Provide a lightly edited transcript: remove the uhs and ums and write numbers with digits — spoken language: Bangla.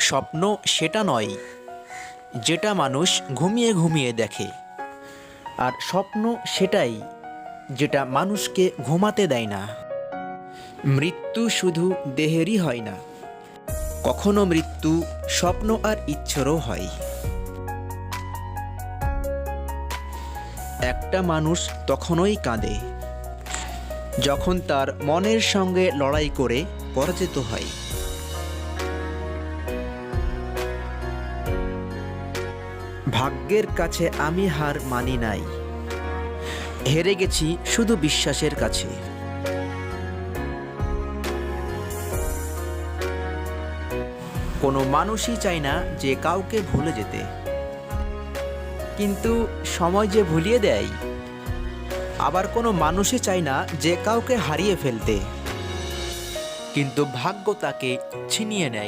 স্বপ্ন সেটা নয় যেটা মানুষ ঘুমিয়ে ঘুমিয়ে দেখে, আর স্বপ্ন সেটাই যেটা মানুষকে ঘুমাতে দেয় না। মৃত্যু শুধু দেহেরই হয় না, কখনো মৃত্যু স্বপ্ন আর ইচ্ছারও হয়। একটা মানুষ তখনই কাঁদে যখন তার মনের সঙ্গে লড়াই করে পরাজিত হয়। ভাগ্যের কাছে আমি হার মানি নাই, হেরে গেছি শুধু বিশ্বাসের কাছে। কোনো মানুষই চায় না যে কাউকে ভুলে যেতে, কিন্তু সময় যে ভুলিয়ে দেয়। আবার কোনো মানুষই চায় না যে কাউকে হারিয়ে ফেলতে, কিন্তু ভাগ্য তাকে ছিনিয়ে নেয়।